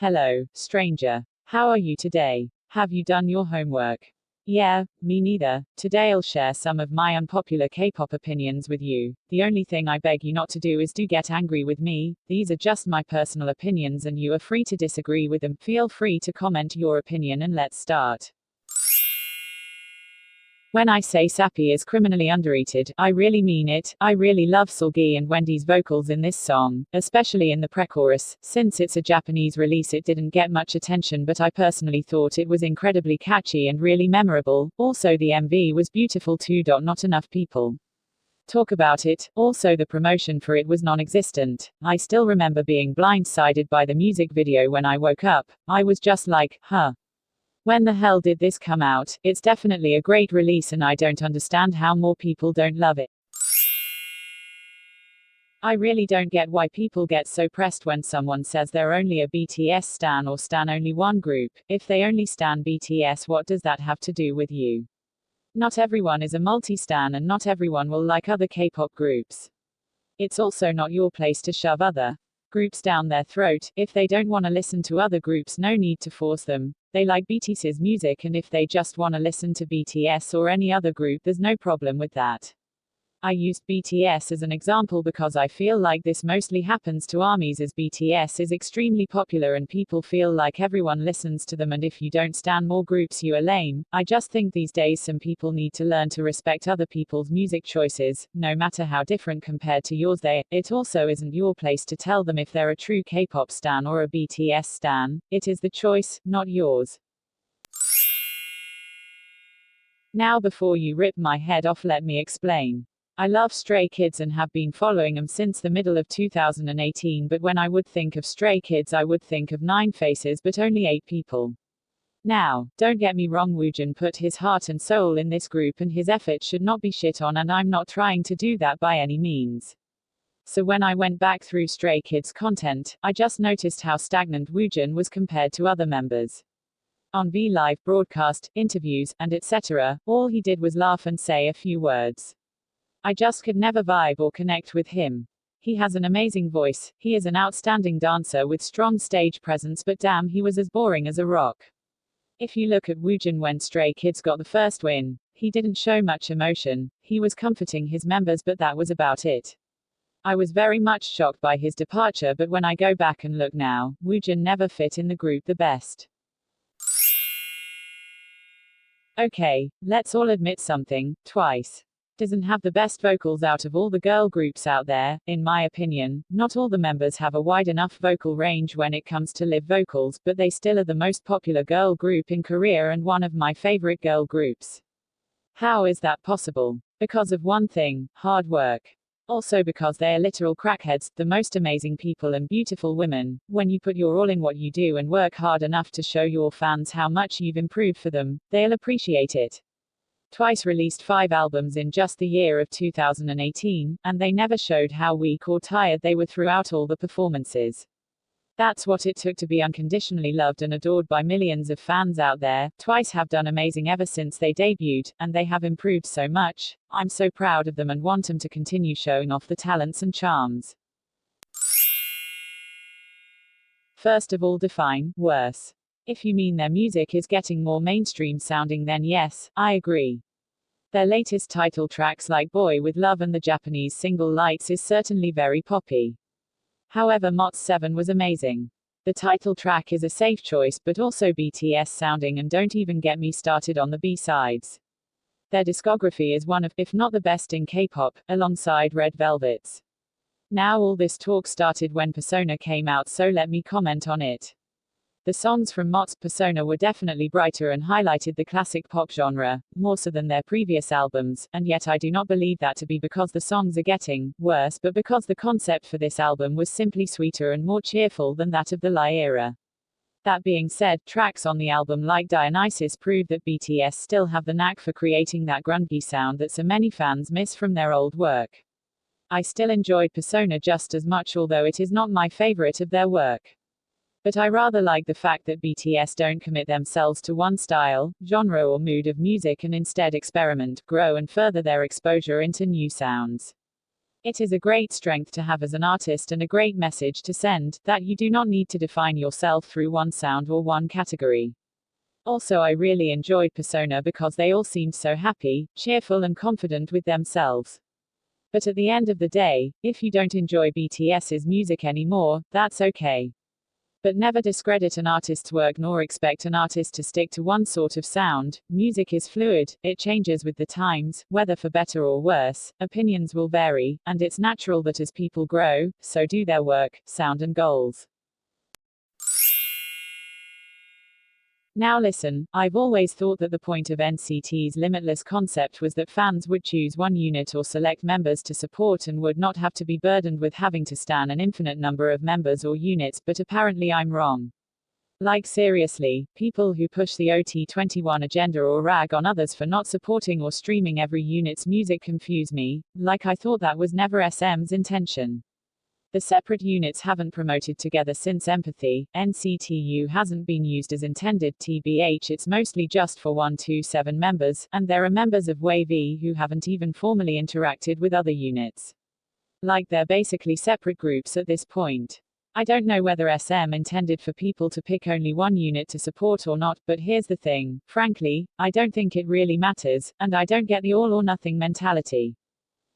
Hello, stranger. How are you today? Have you done your homework? Yeah, me neither. Today I'll share some of my unpopular K-pop opinions with you. The only thing I beg you not to do is to get angry with me. These are just my personal opinions and you are free to disagree with them. Feel free to comment your opinion and let's start. When I say Sappy is criminally underrated, I really mean it. I really love Seulgi and Wendy's vocals in this song, especially in the pre-chorus. Since it's a Japanese release, it didn't get much attention, but I personally thought it was incredibly catchy and really memorable. Also, the MV was beautiful too. Not enough people talk about it. Also, the promotion for it was non-existent. I still remember being blindsided by the music video when I woke up. I was just like, huh. When the hell did this come out? It's definitely a great release and I don't understand how more people don't love it. I really don't get why people get so pressed when someone says they're only a BTS stan or stan only one group. If they only stan BTS, what does that have to do with you? Not everyone is a multi-stan and not everyone will like other K-pop groups. It's also not your place to shove other groups down their throat. If they don't want to listen to other groups, no need to force them. They like BTS's music, and if they just want to listen to BTS or any other group, there's no problem with that. I used BTS as an example because I feel like this mostly happens to ARMYs, as BTS is extremely popular and people feel like everyone listens to them, and if you don't stan more groups, you are lame. I just think these days some people need to learn to respect other people's music choices, no matter how different compared to yours. It also isn't your place to tell them if they're a true K-pop stan or a BTS stan. It is the choice, not yours. Now, before you rip my head off, let me explain. I love Stray Kids and have been following them since the middle of 2018, but when I would think of Stray Kids, I would think of 9 faces, but only 8 people. Now, don't get me wrong, Woojin put his heart and soul in this group and his effort should not be shit on, and I'm not trying to do that by any means. So when I went back through Stray Kids content, I just noticed how stagnant Woojin was compared to other members. On V Live broadcast, interviews, and etc., all he did was laugh and say a few words. I just could never vibe or connect with him. He has an amazing voice, he is an outstanding dancer with strong stage presence, but damn, he was as boring as a rock. If you look at Woojin when Stray Kids got the first win, he didn't show much emotion, he was comforting his members, but that was about it. I was very much shocked by his departure, but when I go back and look now, Woojin never fit in the group the best. Okay, let's all admit something, Twice doesn't have the best vocals out of all the girl groups out there. In my opinion, not all the members have a wide enough vocal range when it comes to live vocals, but they still are the most popular girl group in Korea and one of my favorite girl groups. How is that possible? Because of one thing, hard work. Also because they are literal crackheads, the most amazing people and beautiful women. When you put your all in what you do and work hard enough to show your fans how much you've improved for them, they'll appreciate it. Twice released 5 albums in just the year of 2018, and they never showed how weak or tired they were throughout all the performances. That's what it took to be unconditionally loved and adored by millions of fans out there. Twice have done amazing ever since they debuted, and they have improved so much. I'm so proud of them and want them to continue showing off the talents and charms. First of all, define worse. If you mean their music is getting more mainstream sounding, then yes, I agree. Their latest title tracks like Boy with Love and the Japanese single Lights is certainly very poppy. However, Mot's 7 was amazing. The title track is a safe choice, but also BTS sounding, and don't even get me started on the B-sides. Their discography is one of, if not the best in K-pop, alongside Red Velvet's. Now all this talk started when Persona came out, so let me comment on it. The songs from Mot's Persona were definitely brighter and highlighted the classic pop genre, more so than their previous albums, and yet I do not believe that to be because the songs are getting worse, but because the concept for this album was simply sweeter and more cheerful than that of the Lie era. That being said, tracks on the album like Dionysus prove that BTS still have the knack for creating that grungy sound that so many fans miss from their old work. I still enjoyed Persona just as much, although it is not my favorite of their work. But I rather like the fact that BTS don't commit themselves to one style, genre or mood of music and instead experiment, grow and further their exposure into new sounds. It is a great strength to have as an artist and a great message to send, that you do not need to define yourself through one sound or one category. Also, I really enjoyed Persona because they all seemed so happy, cheerful, and confident with themselves. But at the end of the day, if you don't enjoy BTS's music anymore, that's okay. But never discredit an artist's work nor expect an artist to stick to one sort of sound. Music is fluid, it changes with the times, whether for better or worse, opinions will vary, and it's natural that as people grow, so do their work, sound, and goals. Now listen, I've always thought that the point of NCT's limitless concept was that fans would choose one unit or select members to support and would not have to be burdened with having to stan an infinite number of members or units, but apparently I'm wrong. Like seriously, people who push the OT21 agenda or rag on others for not supporting or streaming every unit's music confuse me, like I thought that was never SM's intention. The separate units haven't promoted together since Empathy. NCTU hasn't been used as intended, tbh it's mostly just for 127 members, and there are members of Wavy who haven't even formally interacted with other units. Like they're basically separate groups at this point. I don't know whether SM intended for people to pick only one unit to support or not, but here's the thing, frankly, I don't think it really matters, and I don't get the all or nothing mentality.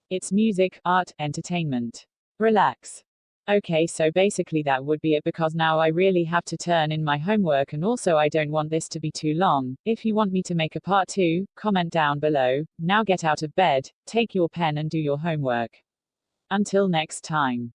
It's music, art, entertainment. Relax. Okay, so basically that would be it because now I really have to turn in my homework and also I don't want this to be too long. If you want me to make a part 2, comment down below. Now get out of bed, take your pen and do your homework. Until next time.